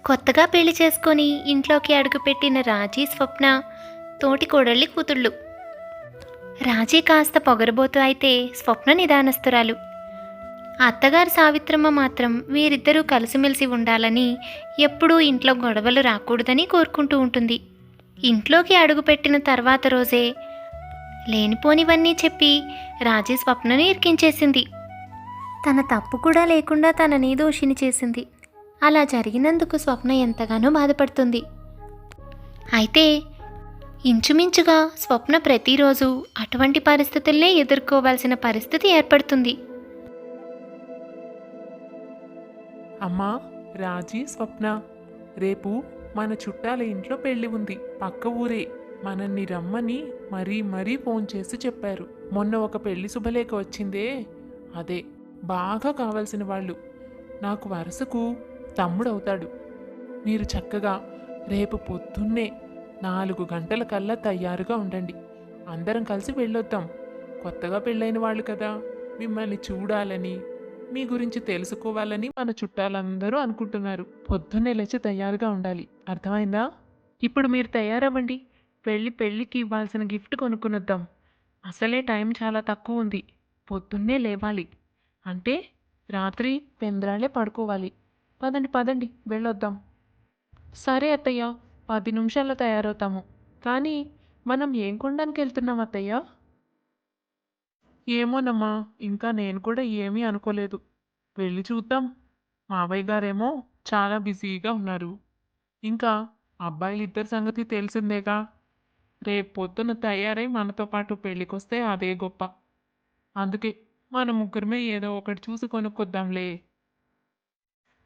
కొత్తగా పెళ్లి చేసుకొని ఇంట్లోకి అడుగుపెట్టిన రాజీ, స్వప్న తోటి కోడళ్ళి కూతుళ్ళు. రాజీ కాస్త పొగరబోతు అయితే స్వప్న నిదానస్తురాలు. అత్తగారు సావిత్రమ్మ మాత్రం వీరిద్దరూ కలిసిమెలిసి ఉండాలని, ఎప్పుడూ ఇంట్లో గొడవలు రాకూడదని కోరుకుంటూ ఉంటుంది. ఇంట్లోకి అడుగుపెట్టిన తర్వాత రోజే లేనిపోనివన్నీ చెప్పి రాజీ స్వప్నను ఇరికించేసింది. తన తప్పు కూడా లేకుండా తనని దోషిని చేసింది. అలా జరిగినందుకు స్వప్న ఎంతగానో బాధపడుతుంది. అయితే ఇంచుమించుగా స్వప్న ప్రతిరోజు అటువంటి పరిస్థితుల్నే ఎదుర్కోవాల్సిన పరిస్థితి ఏర్పడుతుంది. అమ్మా, రాజీ, స్వప్న, రేపు మన చుట్టాల ఇంట్లో పెళ్లి ఉంది. పక్క ఊరే. మనల్ని రమ్మని మరీ ఫోన్ చేసి చెప్పారు. మొన్న ఒక పెళ్లి శుభలేఖ వచ్చిందే, అదే బాగా కావాల్సిన వాళ్ళు. నాకు వరుసకు తమ్ముడవుతాడు. మీరు చక్కగా రేపు పొద్దున్నే 4 గంటల కల్లా తయారుగా ఉండండి. అందరం కలిసి వెళ్ళొద్దాం. కొత్తగా పెళ్ళైన వాళ్ళు కదా, మిమ్మల్ని చూడాలని, మీ గురించి తెలుసుకోవాలని మన చుట్టాలందరూ అనుకుంటున్నారు. పొద్దున్నే లేచి తయారుగా ఉండాలి. అర్థమైందా? ఇప్పుడు మీరు తయారవ్వండి. పెళ్ళికి ఇవ్వాల్సిన గిఫ్ట్ కొనుక్కొనొద్దాం. అసలే టైం చాలా తక్కువ ఉంది. పొద్దున్నే లేవాలి. అంటే రాత్రి పెంద్రాలే పడుకోవాలి. పదండి వెళ్ళొద్దాం. సరే అత్తయ్య, 10 నిమిషాల్లో తయారవుతాము. కానీ మనం ఏం కొనడానికి వెళ్తున్నాం అత్తయ్య? ఏమోనమ్మా, ఇంకా నేను కూడా ఏమీ అనుకోలేదు. వెళ్ళి చూద్దాం. మావయ్య గారేమో చాలా బిజీగా ఉన్నారు. ఇంకా అబ్బాయిలిద్దరి సంగతి తెలిసిందేగా. రేపు పొద్దున తయారై మనతో పాటు పెళ్ళికొస్తే అదే గొప్ప. అందుకే మన ముగ్గురమే ఏదో ఒకటి చూసి కొనుక్కొద్దాంలే.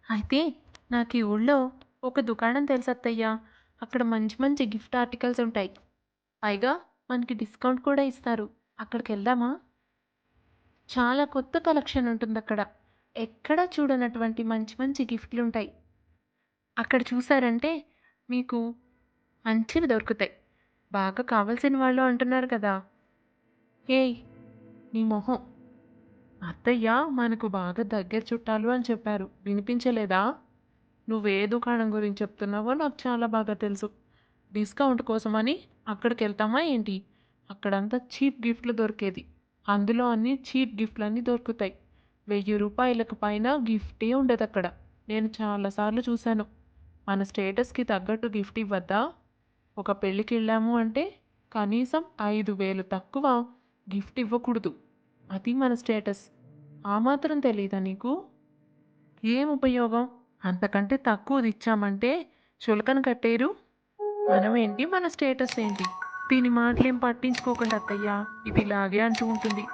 అయితే నాకు ఈ ఊళ్ళో ఒక దుకాణం తెలుసు అత్తయ్య. అక్కడ మంచి మంచి గిఫ్ట్ ఆర్టికల్స్ ఉంటాయి. పైగా మనకి డిస్కౌంట్ కూడా ఇస్తారు. అక్కడికి వెళ్దామా? చాలా కొత్త కలెక్షన్ ఉంటుంది అక్కడ. ఎక్కడా చూడనటువంటి మంచి మంచి గిఫ్ట్లు ఉంటాయి. అక్కడ చూసారంటే మీకు మంచివి దొరుకుతాయి. బాగా కావాల్సిన వాళ్ళు అంటున్నారు కదా. ఏయ్, నీ మొహం! అత్తయ్య మనకు బాగా దగ్గర చుట్టాలు అని చెప్పారు. వినిపించలేదా? నువ్వే దుకాణం గురించి చెప్తున్నావో నాకు చాలా బాగా తెలుసు. డిస్కౌంట్ కోసమని అక్కడికి వెళ్తామా ఏంటి? అక్కడంతా చీప్ గిఫ్ట్లు దొరికేది. అందులో అన్ని చీప్ గిఫ్ట్లన్నీ దొరుకుతాయి. 1000 రూపాయలకు పైన గిఫ్టే ఉండదు అక్కడ. నేను చాలాసార్లు చూశాను. మన స్టేటస్కి తగ్గట్టు గిఫ్ట్ ఇవ్వద్దా? ఒక పెళ్ళికి వెళ్ళాము అంటే కనీసం 5000 తక్కువ గిఫ్ట్ ఇవ్వకూడదు. అది మన స్టేటస్. ఆ మాత్రం తెలీదా నీకు? ఏం ఉపయోగం? అంతకంటే తక్కువది ఇచ్చామంటే చులకన కట్టేరు. మనమేంటి, మన స్టేటస్ ఏంటి? దీని మాటలేం పట్టించుకోకండి అత్తయ్య. ఇది ఇలాగే అంటూ ఉంటుంది.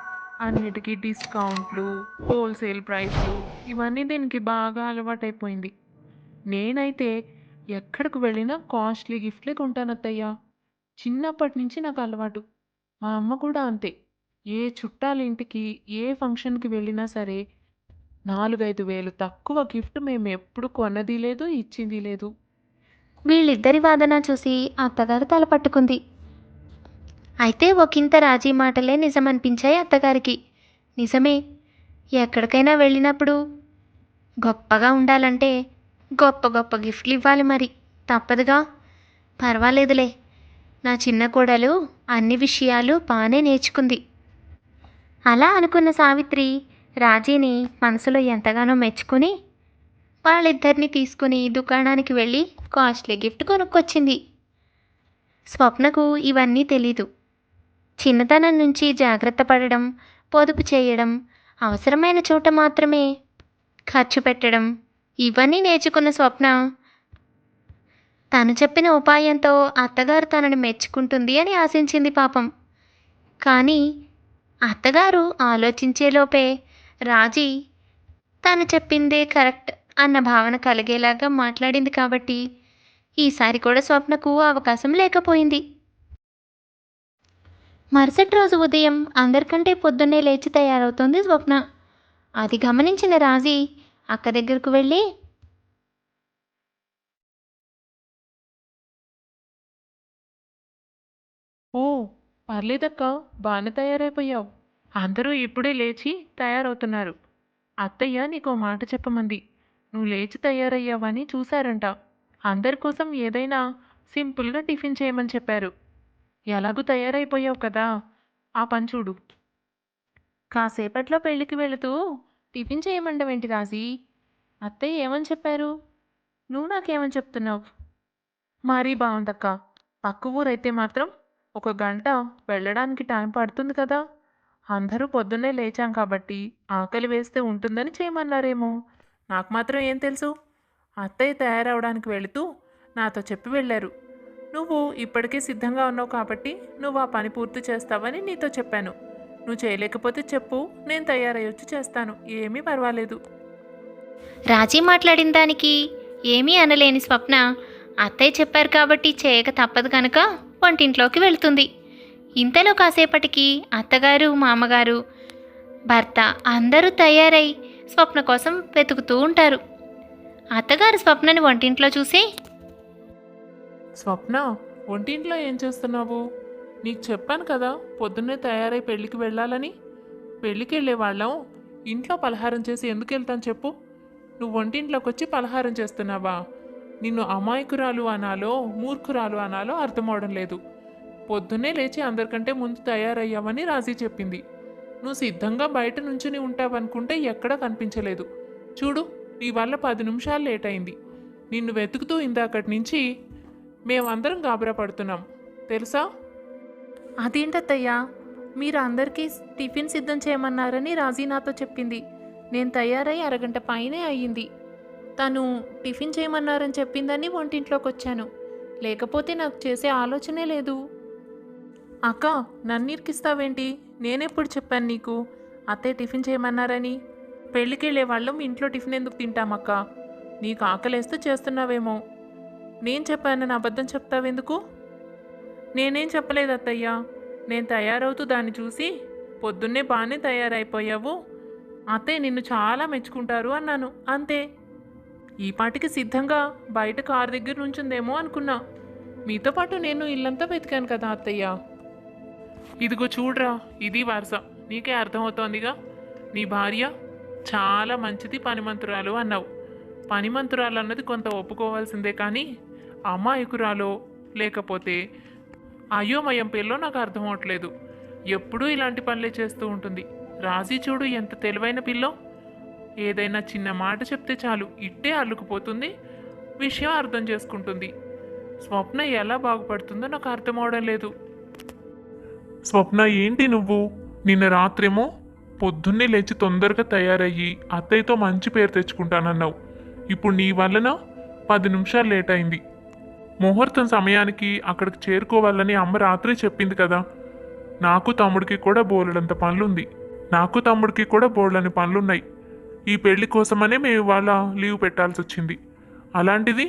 అన్నిటికీ డిస్కౌంట్లు, హోల్సేల్ ప్రైస్లు, ఇవన్నీ దీనికి బాగా అలవాటైపోయింది. నేనైతే ఎక్కడికి వెళ్ళినా కాస్ట్లీ గిఫ్ట్లే కొంటాను అత్తయ్య. చిన్నప్పటి నుంచి నాకు అలవాటు. మా అమ్మ కూడా అంతే. ఏ చుట్టాల ఇంటికి, ఏ ఫంక్షన్కి వెళ్ళినా సరే 4-5 వేలు తక్కువ గిఫ్ట్ మేము ఎప్పుడు కొన్నది లేదు, ఇచ్చింది లేదు. వీళ్ళిద్దరి వాదన చూసి అత్తగారు తల పట్టుకుంది. అయితే ఒకంత రాజీ మాటలే నిజమనిపించాయి అత్తగారికి. నిజమే, ఎక్కడికైనా వెళ్ళినప్పుడు గొప్పగా ఉండాలంటే గొప్ప గొప్ప గిఫ్ట్లు ఇవ్వాలి మరి. తప్పదుగా. పర్వాలేదులే, నా చిన్న కోడలు అన్ని విషయాలు బాగానే నేర్చుకుంది. అలా అనుకున్న సావిత్రి రాజీని మనసులో ఎంతగానో మెచ్చుకుని వాళ్ళిద్దరిని తీసుకుని దుకాణానికి వెళ్ళి కాస్ట్లీ గిఫ్ట్ కొనుక్కొచ్చింది. స్వప్నకు ఇవన్నీ తెలీదు. చిన్నతనం నుంచి జాగ్రత్త పడడం, పొదుపు చేయడం, అవసరమైన చోట మాత్రమే ఖర్చు పెట్టడం, ఇవన్నీ నేర్చుకున్న స్వప్న తను చెప్పిన ఉపాయంతో అత్తగారు తనని మెచ్చుకుంటుంది అని ఆశించింది పాపం. కానీ అత్తగారు ఆలోచించేలోపే రాజీ తను చెప్పిందే కరెక్ట్ అన్న భావన కలిగేలాగా మాట్లాడింది కాబట్టి ఈసారి కూడా స్వప్నకు అవకాశం లేకపోయింది. మరుసటి రోజు ఉదయం అందరికంటే పొద్దున్నే లేచి తయారవుతోంది స్వప్న. అది గమనించిన రాజీ అక్క దగ్గరకు వెళ్ళి, ఓ, పర్లేదక్క, బాగానే తయారైపోయావు. అందరూ ఇప్పుడే లేచి తయారవుతున్నారు. అత్తయ్య నీకో మాట చెప్పమంది. నువ్వు లేచి తయారయ్యావని చూశారంట. అందరి కోసం ఏదైనా సింపుల్గా టిఫిన్ చేయమని చెప్పారు. ఎలాగూ తయారైపోయావు కదా, ఆ పని చూడు. కాసేపట్లో పెళ్ళికి వెళుతూ టిఫిన్ చేయమండవేంటి రాజీ? అత్తయ్య ఏమని చెప్పారు? నువ్వు నాకేమని చెప్తున్నావు? మరీ బాగుందక్క. పక్క ఊరైతే మాత్రం ఒక గంట వెళ్ళడానికి టైం పడుతుంది కదా. అందరూ పొద్దున్నే లేచాం కాబట్టి ఆకలి వేస్తే ఉంటుందని చేయమన్నారేమో. నాకు మాత్రం ఏం తెలుసు? అత్తయ్య తయారవడానికి వెళుతూ నాతో చెప్పి వెళ్ళారు. నువ్వు ఇప్పటికే సిద్ధంగా ఉన్నావు కాబట్టి నువ్వు ఆ పని పూర్తి చేస్తావని నీతో చెప్పాను. నువ్వు చేయలేకపోతే చెప్పు, నేను తయారయ్యొచ్చి చేస్తాను. ఏమీ పర్వాలేదు. రాజీ మాట్లాడిన దానికి ఏమీ అనలేని స్వప్న అత్తయ్య చెప్పారు కాబట్టి చేయక తప్పదు కనుక వంటింట్లోకి వెళ్తుంది. ఇంతలో కాసేపటికి అత్తగారు, మామగారు, భర్త అందరూ తయారై స్వప్న కోసం వెతుకుతూ ఉంటారు. అత్తగారు స్వప్నని వంటింట్లో చూసి, స్వప్న, వంటింట్లో ఏం చేస్తున్నావు? నీకు చెప్పాను కదా పొద్దున్నే తయారై పెళ్ళికి వెళ్ళాలని. పెళ్ళికి వెళ్ళే వాళ్ళం ఇంట్లో పలహారం చేసి ఎందుకు వెళ్తాను చెప్పు? నువ్వు వంటింట్లోకి వచ్చి పలహారం చేస్తున్నావా? నిన్ను అమాయకురాలు అనాలో మూర్ఖురాలు అనాలో అర్థమవడం లేదు. పొద్దున్నే లేచి అందరికంటే ముందు తయారయ్యావని రాజీ చెప్పింది. నువ్వు సిద్ధంగా బయట నుంచుని ఉంటావనుకుంటే ఎక్కడా కనిపించలేదు. చూడు, నీ వల్ల 10 నిమిషాలు లేట్ అయింది. నిన్ను వెతుకుతూ ఇందాకటి నుంచి మేమందరం గాబరా పడుతున్నాం, తెలుసా? అదేంటత్తయ్యా, మీరు అందరికీ టిఫిన్ సిద్ధం చేయమన్నారని రాజీ నాతో చెప్పింది. నేను తయారై అరగంట పైనే అయ్యింది. తను టిఫిన్ చేయమన్నారని చెప్పిందని వంటింట్లోకి వచ్చాను. లేకపోతే నాకు చేసే ఆలోచనే లేదు. అక్క, నన్ను ఇరికిస్తావేంటి? నేనెప్పుడు చెప్పాను నీకు అత్తయ్య టిఫిన్ చేయమన్నారని? పెళ్ళికి వెళ్ళే వాళ్ళం ఇంట్లో టిఫిన్ ఎందుకు తింటామక్క? నీకు ఆకలేస్తూ చేస్తున్నావేమో. నేను చెప్పానని అబద్ధం చెప్తావెందుకు? నేనేం చెప్పలేదు అత్తయ్య. నేను తయారవుతూ దాన్ని చూసి పొద్దున్నే బాగానే తయారైపోయావు, అత్తయ్య నిన్ను చాలా మెచ్చుకుంటారు అన్నాను, అంతే. ఈ పాటికి సిద్ధంగా బయట కారు దగ్గర నుంచుందేమో అనుకున్నా. మీతో పాటు నేను ఇల్లంతా వెతికాను కదా అత్తయ్య. ఇదిగో చూడరా, ఇది వరుస. నీకే అర్థమవుతోందిగా. నీ భార్య చాలా మంచిది, పనిమంతురాలు అన్నావు. పనిమంతురాలు అన్నది కొంత ఒప్పుకోవాల్సిందే, కానీ అమాయకురాలో లేకపోతే అయోమయం పిల్లో నాకు అర్థం అవట్లేదు. ఎప్పుడూ ఇలాంటి పనులే చేస్తూ ఉంటుంది. రాజీ చూడు ఎంత తెలివైన పిల్లో. ఏదైనా చిన్న మాట చెప్తే చాలు ఇట్టే అల్లుకుపోతుంది, విషయం అర్థం చేసుకుంటుంది. స్వప్న ఎలా బాగుపడుతుందో నాకు అర్థం అవడం లేదు. స్వప్న, ఏంటి నువ్వు? నిన్న రాత్రేమో పొద్దున్నే లేచి తొందరగా తయారయ్యి అత్తయ్యతో మంచి పేరు తెచ్చుకుంటానన్నావు. ఇప్పుడు నీ వలన 10 నిమిషాలు లేట్ అయింది. ముహూర్తం సమయానికి అక్కడికి చేరుకోవాలని అమ్మ రాత్రి చెప్పింది కదా. నాకు తమ్ముడికి కూడా బోలెడంత పనులుంది. నాకు తమ్ముడికి కూడా బోలెడని పనులున్నాయి. ఈ పెళ్లి కోసమనే మేము ఇవాళ లీవ్ పెట్టాల్సి వచ్చింది. అలాంటిది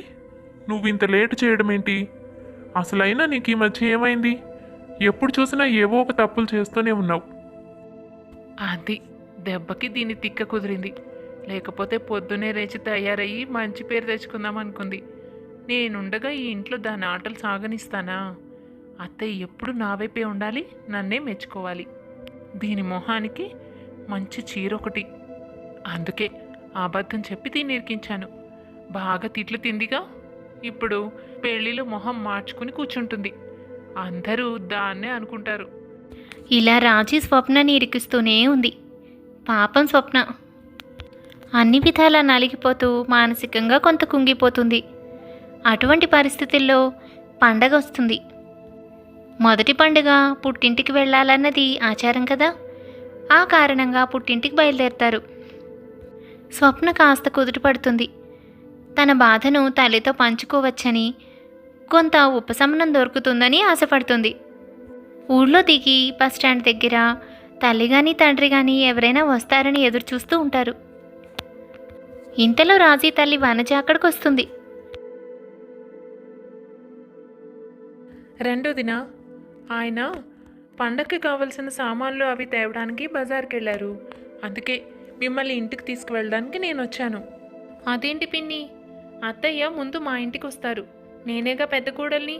నువ్వు ఇంత లేటు చేయడం ఏంటి? అసలైనా నీకు ఈ మధ్య ఏమైంది? ఎప్పుడు చూసినా ఏవో ఒక తప్పులు చేస్తూనే ఉన్నావు. అది దెబ్బకి దీని తిక్క కుదిరింది. లేకపోతే పొద్దునే లేచి తయారయ్యి మంచి పేరు తెచ్చుకుందాం అనుకుంది. నేనుండగా ఈ ఇంట్లో దాని ఆటలు సాగనిస్తానా? అత్తయ్య ఎప్పుడు నా వైపే ఉండాలి, నన్నే మెచ్చుకోవాలి. దీని మొహానికి మంచి చీర ఒకటి, అందుకే అబద్ధం చెప్పి దీన్ని ఇరికించాను. బాగా తిట్లు తిందిగా, ఇప్పుడు పెళ్ళిలో మొహం మార్చుకుని కూర్చుంటుంది. అందరూ దాన్నే అనుకుంటారు. ఇలా రాజీ స్వప్నని ఇరికిస్తూనే ఉంది. పాపం స్వప్న అన్ని విధాలా నలిగిపోతూ మానసికంగా కొంత కుంగిపోతుంది. అటువంటి పరిస్థితుల్లో పండగ వస్తుంది. మొదటి పండుగ పుట్టింటికి వెళ్ళాలన్నది ఆచారం కదా. ఆ కారణంగా పుట్టింటికి బయలుదేరతారు. స్వప్న కాస్త కుదుటపడుతుంది. తన బాధను తల్లితో పంచుకోవచ్చని, కొంత ఉపశమనం దొరుకుతుందని ఆశపడుతుంది. ఊళ్ళో దిగి బస్టాండ్ దగ్గర తల్లి కానీ తండ్రి కానీ ఎవరైనా వస్తారని ఎదురు చూస్తూ ఉంటారు. ఇంతలో రాజీ తల్లి వనజ అక్కడికి వస్తుంది. రెండో దిన ఆయన పండగకి కావలసిన సామాన్లు అవి తేవడానికి బజార్కి వెళ్ళారు. అందుకే మిమ్మల్ని ఇంటికి తీసుకువెళ్ళడానికి నేను వచ్చాను. అదేంటి పిన్ని, అత్తయ్య ముందు మా ఇంటికి వస్తారు, నేనేగా పెద్ద కూడల్ని.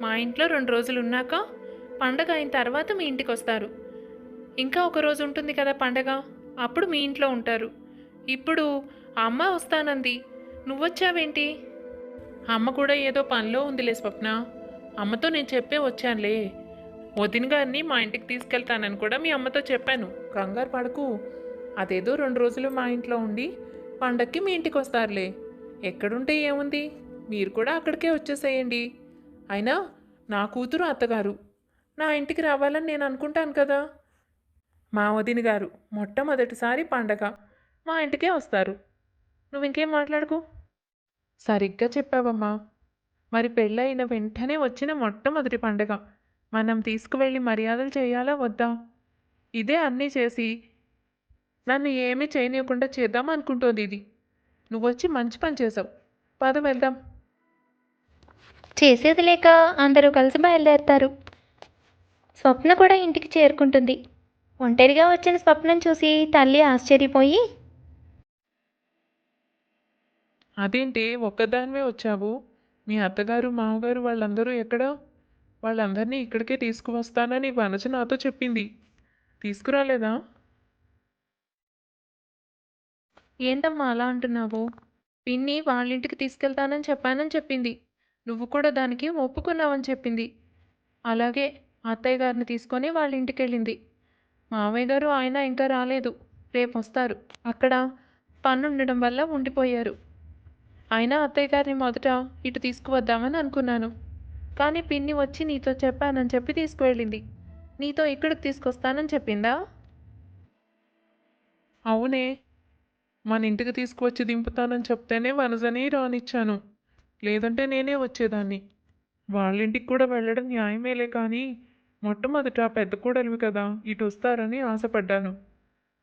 మా ఇంట్లో 2 రోజులు ఉన్నాక పండగ అయిన తర్వాత మీ ఇంటికి వస్తారు. ఇంకా ఒక రోజు ఉంటుంది కదా పండగ, అప్పుడు మీ ఇంట్లో ఉంటారు. ఇప్పుడు అమ్మ వస్తానంది, నువ్వొచ్చావేంటి? అమ్మ కూడా ఏదో పనిలో ఉందిలే స్వప్న. అమ్మతో నేను చెప్పే వచ్చానులే. వదిన గారిని మా ఇంటికి తీసుకెళ్తానని కూడా మీ అమ్మతో చెప్పాను. కంగారు పడకు. అదేదో 2 రోజులు మా ఇంట్లో ఉండి పండక్కి మీ ఇంటికి వస్తారులే. ఎక్కడుంటే ఏముంది, మీరు కూడా అక్కడికే వచ్చేసేయండి. అయినా నా కూతురు అత్తగారు నా ఇంటికి రావాలని నేను అనుకుంటాను కదా. మా వదిన గారు మొట్టమొదటిసారి పండగ మా ఇంటికే వస్తారు. నువ్వు ఇంకేం మాట్లాడకు. సరిగ్గా చెప్పావమ్మా. మరి పెళ్ళయిన వెంటనే వచ్చిన మొట్టమొదటి పండగ మనం తీసుకువెళ్ళి మర్యాదలు చేయాలా వద్దా? ఇదే అన్నీ చేసి నన్ను ఏమీ చేయనీయకుండా చేద్దాం అనుకుంటోంది ఇది. నువ్వొచ్చి మంచి పని చేసావు. పద వెళ్దాం. చేసేది లేక అందరూ కలిసి బయలుదేరతారు. స్వప్న కూడా ఇంటికి చేరుకుంటుంది. ఒంటరిగా వచ్చిన స్వప్నం చూసి తల్లి ఆశ్చర్యపోయి, అదేంటి ఒక్కదానివే వచ్చావు? మీ అత్తగారు మామగారు వాళ్ళందరూ ఎక్కడా? వాళ్ళందరినీ ఇక్కడికే తీసుకువస్తానని వనజ నాతో చెప్పింది. తీసుకురాలేదా? ఏంటమ్మా అలా అంటున్నావు? పిన్ని వాళ్ళింటికి తీసుకెళ్తానని చెప్పానని చెప్పింది. నువ్వు కూడా దానికి ఒప్పుకున్నావని చెప్పింది. అలాగే అత్తయ్య గారిని తీసుకొని వాళ్ళ ఇంటికి వెళ్ళింది. మావయ్య గారు ఆయన ఇంకా రాలేదు. రేపు వస్తారు. అక్కడ పనుండడం వల్ల ఉండిపోయారు. అయినా అత్తయ్య గారిని మొదట ఇటు తీసుకువద్దామని అనుకున్నాను. కానీ పిన్ని వచ్చి నీతో చెప్పానని చెప్పి తీసుకువెళ్ళింది. నీతో ఇక్కడికి తీసుకొస్తానని చెప్పిందా? అవునే. మన ఇంటికి తీసుకువచ్చి దింపుతానని చెప్తేనే వనజని రానిచ్చాను. లేదంటే నేనే వచ్చేదాన్ని. వాళ్ళింటికి కూడా వెళ్ళడం న్యాయమేలే కానీ మొట్టమొదట పెద్ద కోడలివి కదా, ఇటు వస్తారని ఆశపడ్డాను.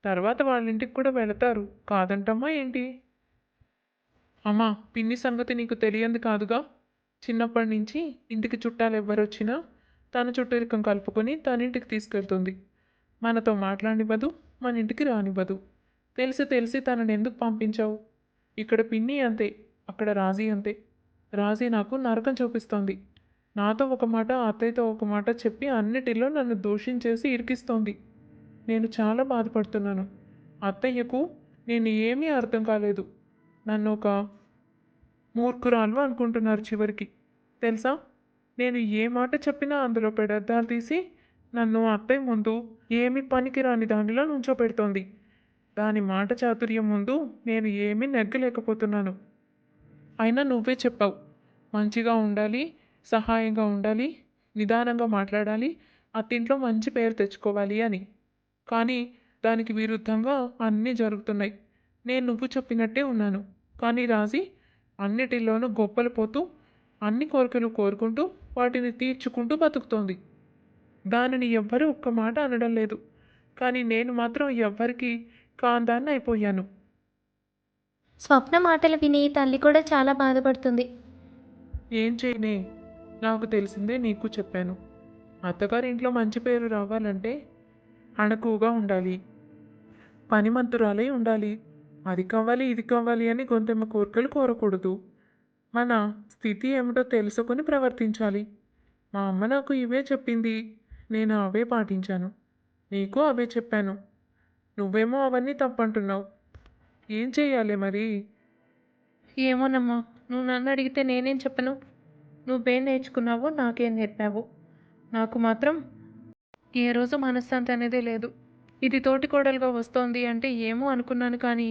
తర్వాత వాళ్ళింటికి కూడా వెళతారు. కాదంటమ్మా ఏంటి? అమ్మా, పిన్ని సంగతి నీకు తెలియంది కాదుగా. చిన్నప్పటి నుంచి ఇంటికి చుట్టాలు ఎవ్వరొచ్చినా తన చుట్టరికం కలుపుకొని తన ఇంటికి తీసుకెళ్తుంది. మనతో మాట్లాడివ్వదు, మన ఇంటికి రానివ్వదు. తెలిసి తెలిసి తనని ఎందుకు పంపించావు? ఇక్కడ పిన్ని అంతే, అక్కడ రాజీ అంతే. రాజీ నాకు నరకం చూపిస్తోంది. నాతో ఒక మాట, అత్తయ్యతో ఒక మాట చెప్పి అన్నిటిలో నన్ను దూషించేసి ఇరికిస్తోంది. నేను చాలా బాధపడుతున్నాను. అత్తయ్యకు నేను ఏమీ అర్థం కాలేదు. నన్ను ఒక మూర్ఖురాలు అనుకుంటున్నారు చివరికి. తెలుసా, నేను ఏ మాట చెప్పినా అందులో పెడర్థాలు తీసి నన్ను అత్తయ్య ముందు ఏమీ పనికిరాని దానిలో నుంచోపెడుతోంది. దాని మాట చాతుర్యం ముందు నేను ఏమీ నెగ్గలేకపోతున్నాను. అయినా నువ్వే చెప్పావు, మంచిగా ఉండాలి, సహాయంగా ఉండాలి, నిదానంగా మాట్లాడాలి, అత్తింట్లో మంచి పేరు తెచ్చుకోవాలి అని. కానీ దానికి విరుద్ధంగా అన్నీ జరుగుతున్నాయి. నేను నువ్వు చెప్పినట్టే ఉన్నాను. కానీ రాజీ అన్నిటిలోనూ గొప్పలు పోతూ అన్ని కోరికలు కోరుకుంటూ వాటిని తీర్చుకుంటూ బతుకుతోంది. దానిని ఎవ్వరూ ఒక్క మాట అనడం లేదు. కానీ నేను మాత్రం ఎవ్వరికీ కాందాన్ని అయిపోయాను. స్వప్న మాటలు విని తల్లి కూడా చాలా బాధపడుతుంది. ఏం చేయనే, నాకు తెలిసిందే నీకు చెప్పాను. అత్తగారి ఇంట్లో మంచి పేరు రావాలంటే అణకువగా ఉండాలి, పనిమంతురాలై ఉండాలి. అది కావాలి ఇది కావాలి అని గొంతెమ్మ కోరికలు కోరకూడదు. మన స్థితి ఏమిటో తెలుసుకొని ప్రవర్తించాలి. మా అమ్మ నాకు ఇవే చెప్పింది. నేను అవే పాటించాను. నీకు అవే చెప్పాను. నువ్వేమో అవన్నీ తప్పంటున్నావు. ఏం చెయ్యాలి మరి? ఏమోనమ్మా, నువ్వు నన్ను అడిగితే నేనేం చెప్పను? నువ్వేం నేర్చుకున్నావో నాకేం నేర్పావు. నాకు మాత్రం ఏ రోజు మనశ్శాంతి అనేదే లేదు. ఇది తోటికోడలుగా వస్తోంది అంటే ఏమో అనుకున్నాను, కానీ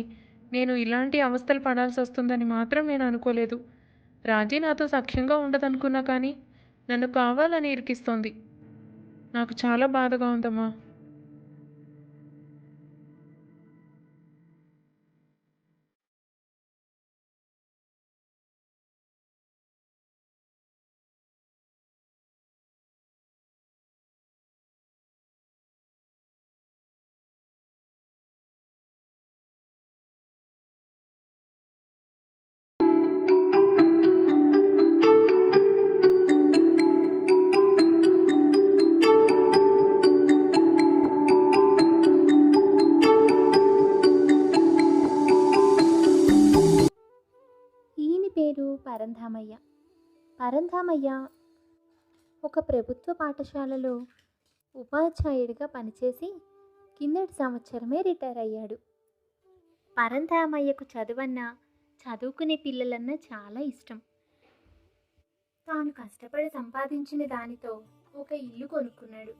నేను ఇలాంటి అవస్థలు పడాల్సి వస్తుందని మాత్రం నేను అనుకోలేదు. రాజీ నాతో సఖ్యంగా ఉండదనుకున్నా, కానీ నన్ను కావాలని ఇరికిస్తోంది. నాకు చాలా బాధగా ఉందమ్మా. ఈయన పేరు పరంధామయ్య. పరంధామయ్య ఒక ప్రభుత్వ పాఠశాలలో ఉపాధ్యాయుడిగా పనిచేసి కిందటి సంవత్సరమే రిటైర్ అయ్యాడు. పరంధామయ్యకు చదువన్నా, చదువుకునే పిల్లలన్నా చాలా ఇష్టం. తాను కష్టపడి సంపాదించిన దానితో ఒక ఇల్లు కొనుక్కున్నాడు.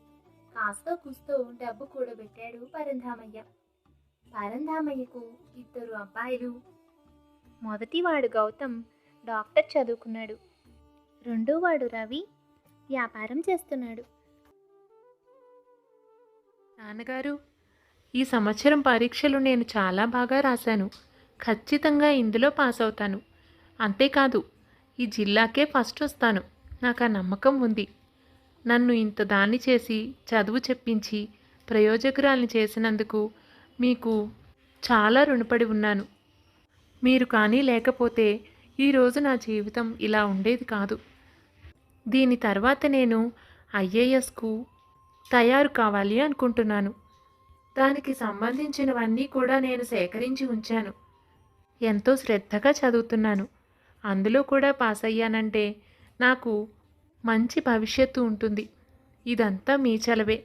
కాస్తో కూస్తో డబ్బు కూడబెట్టాడు పరంధామయ్య. పరంధామయ్యకు 2 అబ్బాయిలు. మొదటివాడు గౌతమ్ డాక్టర్ చదువుకున్నాడు. రెండోవాడు రవి వ్యాపారం చేస్తున్నాడు. నాన్నగారు, ఈ సంవత్సరం పరీక్షలు నేను చాలా బాగా రాశాను. ఖచ్చితంగా ఇందులో పాస్ అవుతాను. అంతేకాదు, ఈ జిల్లాకే ఫస్ట్ వస్తాను. నాకు ఆ నమ్మకం ఉంది. నన్ను ఇంత దాన్ని చేసి చదువు చెప్పించి ప్రయోజకురాల్ని చేసినందుకు మీకు చాలా రుణపడి ఉన్నాను. మీరు కానీ లేకపోతే ఈరోజు నా జీవితం ఇలా ఉండేది కాదు. దీని తర్వాత నేను ఐఏఎస్కు తయారు కావాలి అనుకుంటున్నాను. దానికి సంబంధించినవన్నీ కూడా నేను సేకరించి ఉంచాను. ఎంతో శ్రద్ధగా చదువుతున్నాను. అందులో కూడా పాస్ అయ్యానంటే నాకు మంచి భవిష్యత్తు ఉంటుంది. ఇదంతా మీ చలవే.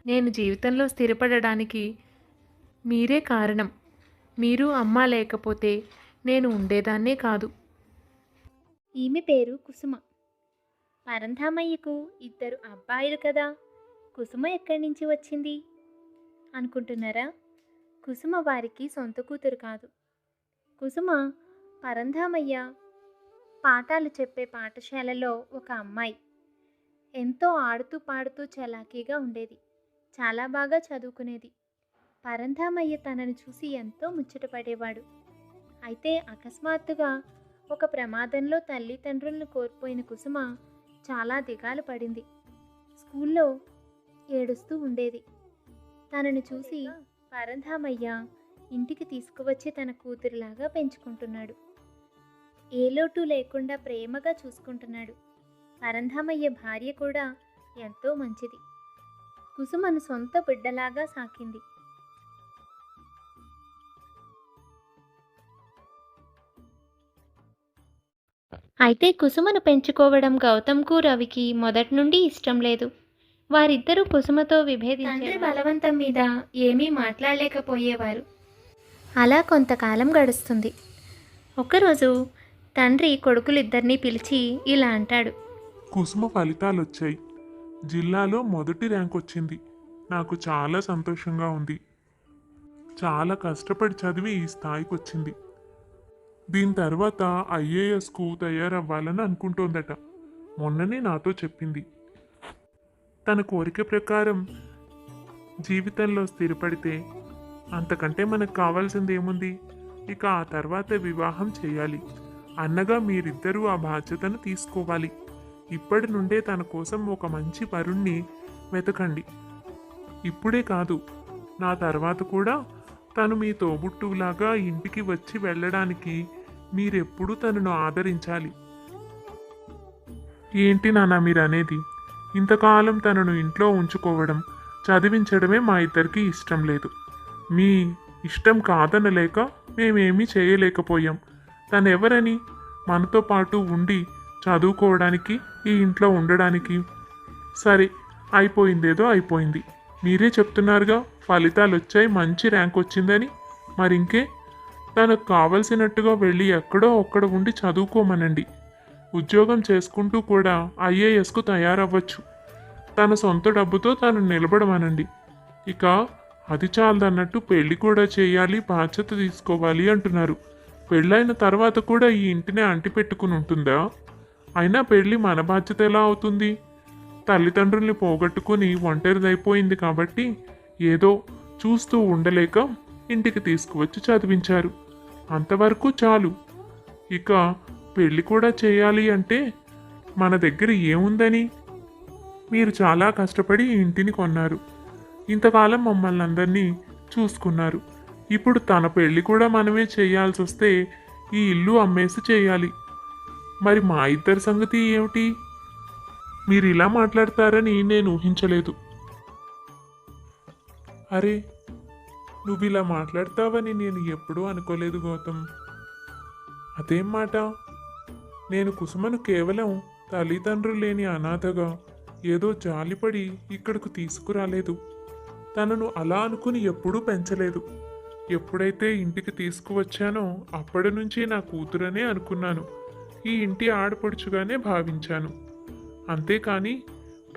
నేను జీవితంలో స్థిరపడడానికి మీరే కారణం. మీరు అమ్మ లేకపోతే నేను ఉండేదాన్నే కాదు. ఈమె పేరు కుసుమ. పరంధామయ్యకు 2 అబ్బాయిలు కదా, కుసుమ ఎక్కడి నుంచి వచ్చింది అనుకుంటున్నారా? కుసుమ వారికి సొంత కూతురు కాదు. కుసుమ పరంధామయ్య పాఠాలు చెప్పే పాఠశాలలో ఒక అమ్మాయి. ఎంతో ఆడుతూ పాడుతూ చలాకీగా ఉండేది. చాలా బాగా చదువుకునేది. పరంధామయ్య తనను చూసి ఎంతో ముచ్చటపడేవాడు. అయితే అకస్మాత్తుగా ఒక ప్రమాదంలో తల్లిదండ్రులను కోల్పోయిన కుసుమ చాలా దిగాలు పడింది. స్కూల్లో ఏడుస్తూ ఉండేది. తనను చూసి పరంధామయ్య ఇంటికి తీసుకువచ్చి తన కూతురిలాగా పెంచుకుంటున్నాడు. ఏ లోటు లేకుండా ప్రేమగా చూసుకుంటున్నాడు. పరంధామయ్య భార్య కూడా ఎంతో మంచిది. కుసుమను సొంత బిడ్డలాగా సాకింది. అయితే కుసుమను పెంచుకోవడం గౌతమ్కు రవికి మొదటి నుండి ఇష్టం లేదు. వారిద్దరూ కుసుమతో విభేదించారు. బలవంతం మీద ఏమీ మాట్లాడలేకపోయేవారు. అలా కొంతకాలం గడుస్తుంది. ఒకరోజు తండ్రి కొడుకులిద్దరినీ పిలిచి ఇలా అంటాడు. కుసుమ ఫలితాలు వచ్చాయి. జిల్లాలో మొదటి ర్యాంక్ వచ్చింది. నాకు చాలా సంతోషంగా ఉంది. చాలా కష్టపడి చదివి ఈ స్థాయికి వచ్చింది. దీని తర్వాత ఐఏఎస్కు తయారవ్వాలని అనుకుంటోందట. మొన్ననే నాతో చెప్పింది. తన కోరిక ప్రకారం జీవితంలో స్థిరపడితే అంతకంటే మనకు కావాల్సింది ఏముంది? ఇక ఆ తర్వాత వివాహం చేయాలి. అన్నగా మీరిద్దరూ ఆ బాధ్యతను తీసుకోవాలి. ఇప్పటి నుండే తన కోసం ఒక మంచి వరుణ్ణి వెతకండి. ఇప్పుడే కాదు, నా తర్వాత కూడా తను మీ తోబుట్టువులాగా ఇంటికి వచ్చి వెళ్ళడానికి మీరెప్పుడూ తనను ఆదరించాలి. ఏంటి నాన్న మీరు అనేది? ఇంతకాలం తనను ఇంట్లో ఉంచుకోవడం, చదివించడమే మా ఇద్దరికి ఇష్టం లేదు. మీ ఇష్టం కాదనలేక మేమేమీ చేయలేకపోయాం. తనెవరని మనతో పాటు ఉండి చదువుకోవడానికి, ఈ ఇంట్లో ఉండడానికి? సరే, అయిపోయిందేదో అయిపోయింది. మీరే చెప్తున్నారుగా ఫలితాలు వచ్చాయి, మంచి ర్యాంక్ వచ్చిందని. మరింకే తనకు కావలసినట్టుగా వెళ్ళి ఎక్కడో ఒక్కడ ఉండి చదువుకోమనండి. ఉద్యోగం చేసుకుంటూ కూడా ఐఏఎస్కు తయారవ్వచ్చు. తన సొంత డబ్బుతో తను నిలబడమనండి. ఇక అది చాలదన్నట్టు పెళ్లి కూడా చేయాలి, బాధ్యత తీసుకోవాలి అంటున్నారు. పెళ్ళైన తర్వాత కూడా ఈ ఇంటినే అంటిపెట్టుకుని ఉంటుందా? అయినా పెళ్ళి మన బాధ్యత ఎలా అవుతుంది? తల్లిదండ్రుల్ని పోగొట్టుకుని ఒంటరిదైపోయింది కాబట్టి ఏదో చూస్తూ ఉండలేక ఇంటికి తీసుకువచ్చి చదివించారు. అంతవరకు చాలు. ఇక పెళ్ళి కూడా చేయాలి అంటే మన దగ్గర ఏముందని? మీరు చాలా కష్టపడి ఈ ఇంటిని కొన్నారు. ఇంతకాలం మమ్మల్ని అందరినీ చూసుకున్నారు. ఇప్పుడు తన పెళ్ళి కూడా మనమే చేయాల్సి వస్తే ఈ ఇల్లు అమ్మేసి చేయాలి. మరి మా ఇద్దరి సంగతి ఏమిటి? మీరు ఇలా మాట్లాడతారని నేను ఊహించలేదు. అరే, నువ్వు ఇలా మాట్లాడతావని నేను ఎప్పుడూ అనుకోలేదు గౌతమ్. అదేం మాట? నేను కుసుమను కేవలం తల్లిదండ్రులు లేని అనాథగా ఏదో జాలిపడి ఇక్కడకు తీసుకురాలేదు. తనను అలా అనుకుని ఎప్పుడూ పెంచలేదు. ఎప్పుడైతే ఇంటికి తీసుకువచ్చానో అప్పటి నుంచి నా కూతురనే అనుకున్నాను. ఈ ఇంటి ఆడపడుచుగానే భావించాను. అంతేకాని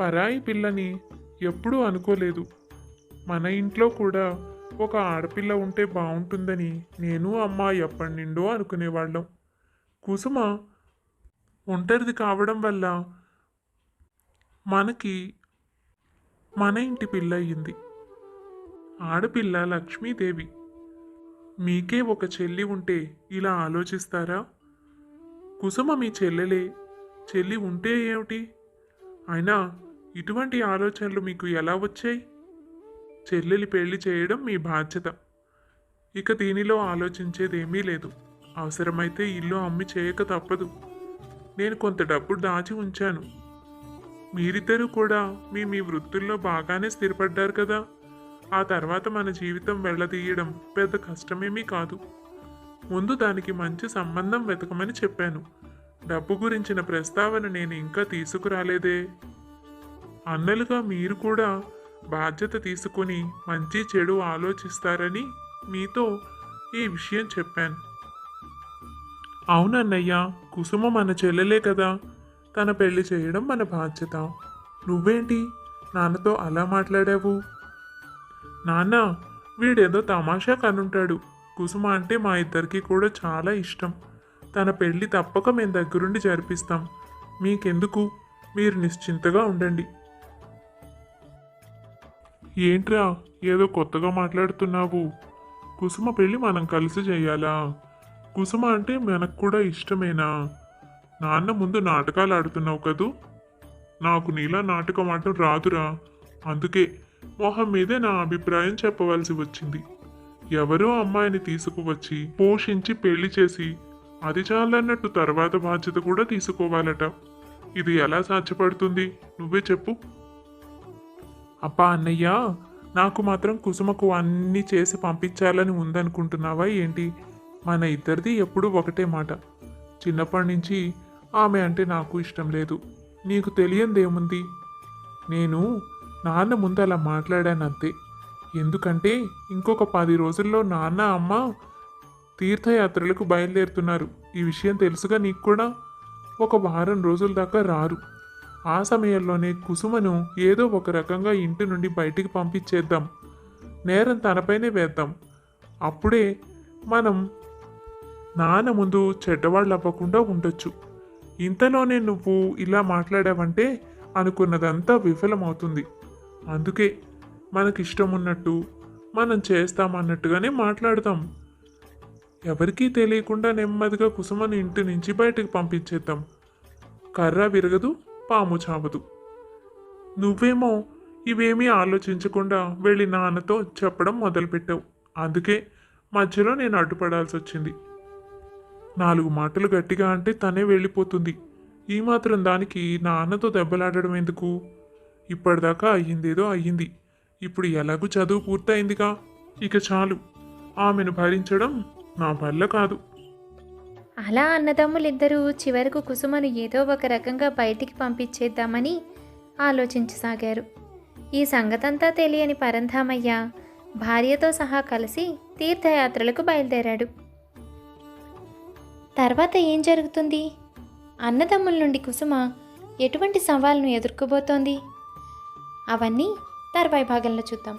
పరాయి పిల్లని ఎప్పుడూ అనుకోలేదు. మన ఇంట్లో కూడా ఒక ఆడపిల్ల ఉంటే బాగుంటుందని నేను అమ్మ ఎప్పటి నుండో అనుకునేవాళ్ళం. కుసుమ ఒంటరిది కావడం వల్ల మనకి మన ఇంటి పిల్ల అయ్యింది. ఆడపిల్ల లక్ష్మీదేవి. మీకే ఒక చెల్లి ఉంటే ఇలా ఆలోచిస్తారా? కుసుమ మీ చెల్లెలే, చెల్లి ఉంటే ఏమిటి? అయినా ఇటువంటి ఆలోచనలు మీకు ఎలా వచ్చాయి? చెల్లెలి పెళ్లి చేయడం మీ బాధ్యత. ఇక దీనిలో ఆలోచించేదేమీ లేదు. అవసరమైతే ఇల్లు అమ్మి చేయక తప్పదు. నేను కొంత డబ్బు దాచి ఉంచాను. మీరిద్దరూ కూడా మీ మీ వృత్తుల్లో బాగానే స్థిరపడ్డారు కదా. ఆ తర్వాత మన జీవితం వెళ్ళదీయడం పెద్ద కష్టమేమీ కాదు. ముందు దానికి మంచి సంబంధం వెతకమని చెప్పాను. డబ్బు గురించిన ప్రస్తావన నేను ఇంకా తీసుకురాలేదే. అన్నలుగా మీరు కూడా బాధ్యత తీసుకుని మంచి చెడు ఆలోచిస్తారని మీతో ఈ విషయం చెప్పాను. అవునన్నయ్య, కుసుమ మన చెల్లెలే కదా. తన పెళ్లి చేయడం మన బాధ్యత. నువ్వేంటి నాన్నతో అలా మాట్లాడావు? నాన్న, వీడేదో తమాషా కనుంటాడు. కుసుమ అంటే మా ఇద్దరికి కూడా చాలా ఇష్టం. తన పెళ్లి తప్పక మేము దగ్గరుండి జరిపిస్తాం. మీకెందుకు, మీరు నిశ్చింతగా ఉండండి. ఏంట్రా ఏదో కొత్తగా మాట్లాడుతున్నావు? కుసుమ పెళ్ళి మనం కలిసి చేయాలా? కుసుమ అంటే మనకు కూడా ఇష్టమేనా? నాన్న ముందు నాటకాలు ఆడుతున్నావు కదూ. నాకు నీలా నాటకం ఆడటం రాదురా. అందుకే మొహం మీదే నా అభిప్రాయం చెప్పవలసి వచ్చింది. ఎవరో అమ్మాయిని తీసుకువచ్చి పోషించి పెళ్లి చేసి అది చాలన్నట్టు తర్వాత బాధ్యత కూడా తీసుకోవాలట. ఇది ఎలా సాధ్యపడుతుంది? నువ్వే చెప్పు. అబ్బా అన్నయ్య, నాకు మాత్రం కుసుమకు అన్నీ చేసి పంపించాలని ఉందనుకుంటున్నావా ఏంటి? మన ఇద్దరిది ఎప్పుడూ ఒకటే మాట. చిన్నప్పటి నుంచి ఆమె అంటే నాకు ఇష్టం లేదు. నీకు తెలియందేముంది? నేను నాన్న ముందు అలా మాట్లాడాను అంతే. ఎందుకంటే ఇంకొక 10 రోజుల్లో నాన్న అమ్మ తీర్థయాత్రలకు బయలుదేరుతున్నారు. ఈ విషయం తెలుసుగా నీకు కూడా. ఒక వారం రోజుల దాకా రారు. ఆ సమయంలోనే కుసుమను ఏదో ఒక రకంగా ఇంటి నుండి బయటికి పంపించేద్దాం. నేరం తనపైనే వేద్దాం. అప్పుడే మనం నాన్న ముందు చెడ్డవాళ్ళు అవ్వకుండా ఉండొచ్చు. ఇంతలోనే నువ్వు ఇలా మాట్లాడావంటే అనుకున్నదంతా విఫలమవుతుంది. అందుకే మనకిష్టం ఉన్నట్టు మనం చేస్తామన్నట్టుగానే మాట్లాడతాం. ఎవరికీ తెలియకుండా నెమ్మదిగా కుసుమను ఇంటి నుంచి బయటకు పంపించేద్దాం. కర్ర విరగదు, పాము చావదు. నువ్వేమో ఇవేమీ ఆలోచించకుండా వెళ్ళి నాన్నతో చెప్పడం మొదలుపెట్టావు. అందుకే మధ్యలో నేను అడ్డుపడాల్సి వచ్చింది. 4 మాటలు గట్టిగా అంటే తనే వెళ్ళిపోతుంది. ఈ మాత్రం దానికి నాన్నతో దెబ్బలాడడం ఎందుకు? ఇప్పటిదాకా అయ్యిందేదో అయ్యింది. ఇప్పుడు ఎలాగూ చదువు పూర్తయిందిగా. ఇక చాలు. ఆమెను భరించడం నా వల్ల కాదు. అలా అన్నదమ్ములిద్దరూ చివరకు కుసుమను ఏదో ఒక రకంగా బయటికి పంపించేద్దామని ఆలోచించసాగారు. ఈ సంగతంతా తెలియని పరంధామయ్య భార్యతో సహా కలిసి తీర్థయాత్రలకు బయలుదేరాడు. తర్వాత ఏం జరుగుతుంది? అన్నదమ్ముల నుండి కుసుమ ఎటువంటి సవాల్ను ఎదుర్కోబోతోంది? అవన్నీ తర్వాయి భాగంలో చూద్దాం.